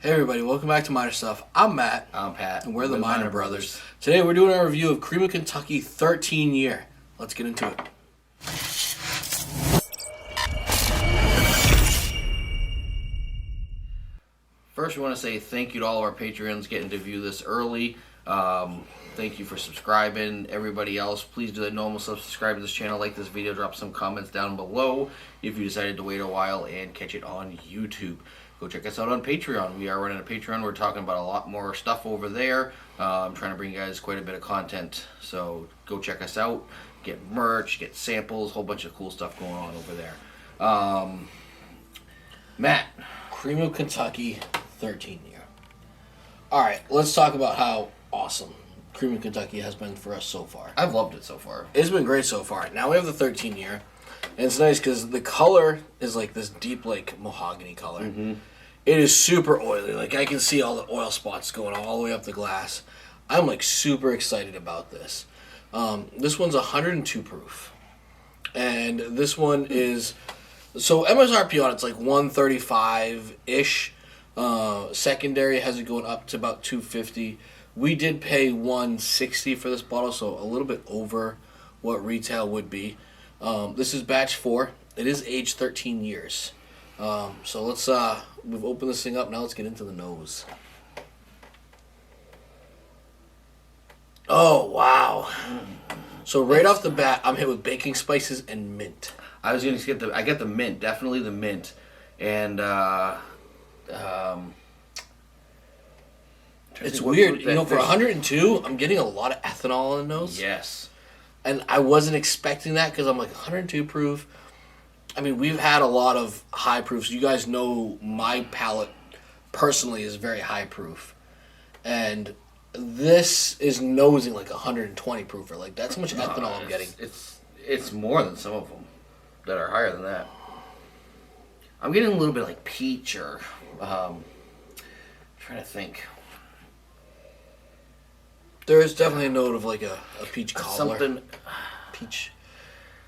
Hey everybody, welcome back to Minor Stuff. I'm Matt. I'm Pat. And we're the Minor Brothers. Today we're doing a review of Cream of Kentucky 13 Year. Let's get into it. First, we want to say thank you to all of our Patreons getting to view this early. Thank you for subscribing. Everybody else, please do the normal stuff. Subscribe to this channel, like this video, drop some comments down below if you decided to wait a while and catch it on YouTube. Go check us out on Patreon. We are running a Patreon. We're talking about a lot more stuff over there. I'm trying to bring you guys quite a bit of content. So go check us out. Get merch, get samples, whole bunch of cool stuff going on over there. Matt. Cream of Kentucky 13 Year. Alright, let's talk about how awesome Cream of Kentucky has been for us so far. I've loved it so far. It's been great so far. Now we have the 13 Year. And it's nice because the color is like this deep, like, mahogany color. Mm-hmm. It is super oily. Like, I can see all the oil spots going all the way up the glass. I'm, like, super excited about this. This one's 102 proof. And this one is... So, MSRP on it's like 135-ish. Secondary has it going up to about 250. We did pay 160 for this bottle, so a little bit over what retail would be. This is batch 4. It is aged 13 years. So let's, we've opened this thing up. Now let's get into the nose. Oh, wow. So right off the bat, I'm hit with baking spices and mint. I was going to get I get the mint, definitely the mint. And, it's weird. You know, for 102, I'm getting a lot of ethanol in the nose. Yes. And I wasn't expecting that because I'm like 102 proof. I mean, we've had a lot of high proofs. You guys know my palate personally is very high proof. And this is nosing like 120 proof. Or like that's how much ethanol I'm getting. It's more than some of them that are higher than that. I'm getting a little bit like peach or trying to think. There is definitely a note of like a peach cobbler. Something. Peach.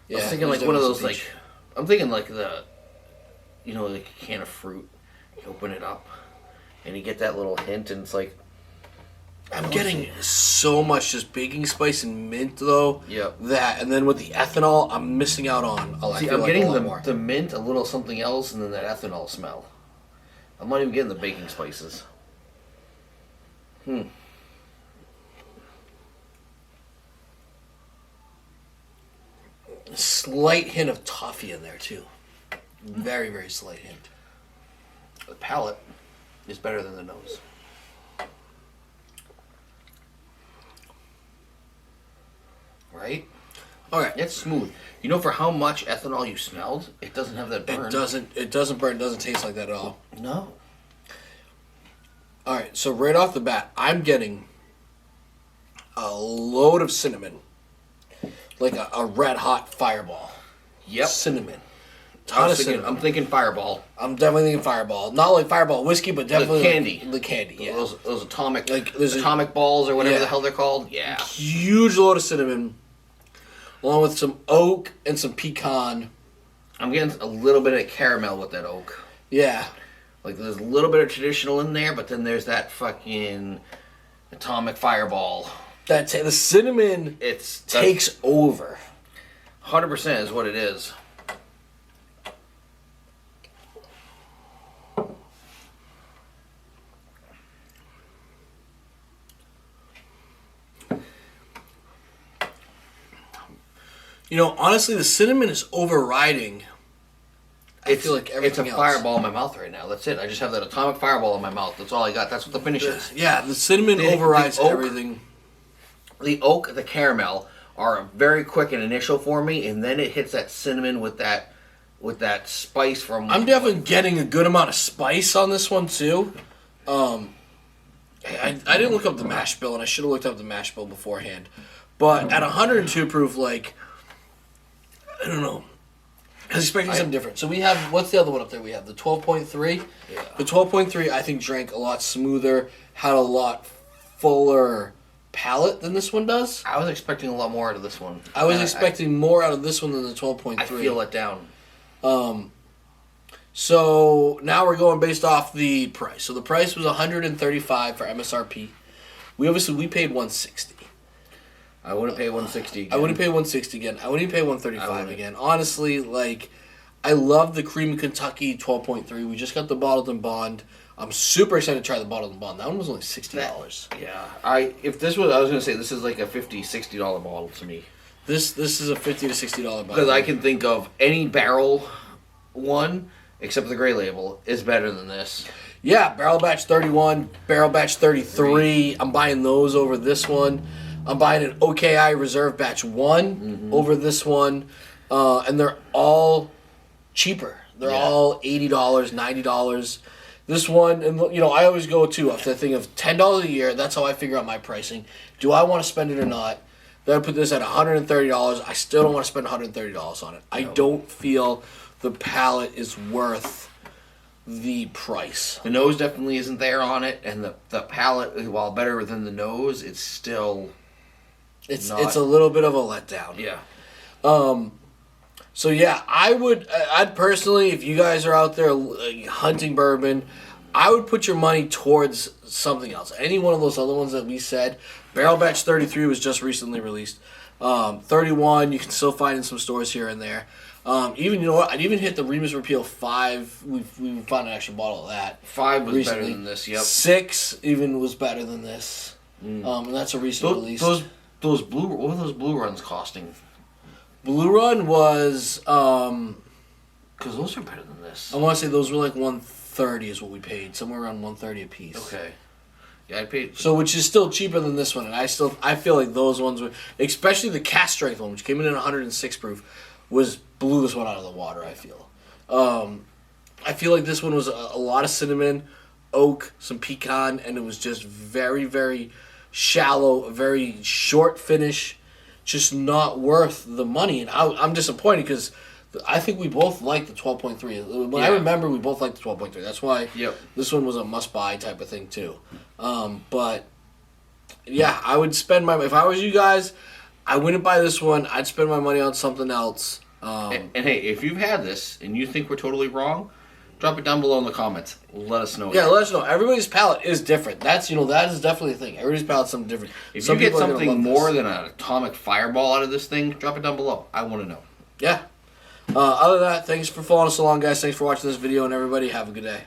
Yeah, I was thinking like one of those like. I'm thinking like the, you know, like a can of fruit. You open it up, and you get that little hint, and it's like. I'm getting so much just baking spice and mint though. Yep. That and then with the ethanol, I'm missing out on. See, I'm getting the mint, a little something else, and then that ethanol smell. I'm not even getting the baking spices. Slight hint of toffee in there too. Very, very slight hint. The palate is better than the nose. Right? Okay. It's smooth. You know, for how much ethanol you smelled, it doesn't have that burn. It doesn't burn. It doesn't taste like that at all. No. All right. So right off the bat, I'm getting a load of cinnamon, like a red hot Fireball. Yep. Cinnamon. I'm thinking Fireball. I'm definitely thinking Fireball. Not like Fireball whiskey, but definitely the candy. The candy. Yeah. Those atomic, like atomic balls or whatever the hell they're called. Yeah. Huge load of cinnamon, along with some oak and some pecan. I'm getting a little bit of caramel with that oak. Yeah. Like there's a little bit of traditional in there, but then there's that fucking atomic Fireball. The cinnamon takes over. 100% is what it is. You know, honestly, the cinnamon is overriding. I feel like everything else. It's a Fireball in my mouth right now. That's it. I just have that atomic Fireball in my mouth. That's all I got. That's what the finish is. Yeah, the cinnamon overrides everything. The oak, the caramel are very quick and initial for me, and then it hits that cinnamon with that spice from. I'm definitely getting a good amount of spice on this one too. I didn't look up the mash bill, and I should have looked up the mash bill beforehand. But at 102 proof, like, I don't know. I was expecting something different. So we have, what's the other one up there? We have the 12.3. Yeah. The 12.3, I think, drank a lot smoother, had a lot fuller palate than this one does. I was expecting a lot more out of this one. I was expecting more out of this one than the 12.3. I feel let down. So now we're going based off the price. So the price was $135 for MSRP. We paid $160. I wouldn't pay $160 again. I wouldn't pay $160 again. I wouldn't pay $135 again. Honestly, like, I love the Cream Kentucky 12.3. We just got the bottled and bond. I'm super excited to try the bottled and bond. That one was only $60. Yeah. I was gonna say this is like a $50, $60 bottle to me. This is a $50 to $60 bottle. Because I can think of any barrel one, except the gray label, is better than this. Yeah, Barrel Batch 31, Barrel Batch 33. I'm buying those over this one. I'm buying an OKI Reserve Batch 1 over this one. And they're all cheaper. They're all $80, $90. This one, and you know, I always go to off the thing of $10 a year. That's how I figure out my pricing. Do I want to spend it or not? Then I put this at $130. I still don't want to spend $130 on it. I don't feel the palette is worth the price. The nose definitely isn't there on it, and the palette, while better than the nose, it's still it's a little bit of a letdown. Yeah. So yeah, I'd personally, if you guys are out there hunting bourbon, I would put your money towards something else. Any one of those other ones that we said. Barrel Batch 33 was just recently released. 31 you can still find in some stores here and there. Even, you know what, I'd even hit the Remus Repeal 5. We found an extra bottle of that. 5 was recently. better than this, yep. 6 even was better than this. And that's a recent release. Those blue, what were those blue runs costing? Blue Run was, because those are better than this. I want to say those were like $130 is what we paid. Somewhere around $130 a piece. Okay. Yeah, I paid. So, which is still cheaper than this one, and I feel like those ones were, especially the cast strength one, which came in at 106 proof, blew this one out of the water. I feel. I feel like this one was a lot of cinnamon, oak, some pecan, and it was just very, very shallow, a very short finish, just not worth the money. And I'm disappointed because I think we both liked the 12.3. When I remember, we both liked the 12.3. That's why this one was a must-buy type of thing, too. But, yeah, I would spend if I was you guys, I wouldn't buy this one. I'd spend my money on something else. And hey, if you've had this and you think we're totally wrong, drop it down below in the comments. Let us know. Yeah, let us know. Everybody's palate is different. That is definitely a thing. Everybody's palate's something different. If you get something more than an atomic fireball out of this thing, drop it down below. I want to know. Yeah. Other than that, thanks for following us along, guys. Thanks for watching this video, and everybody have a good day.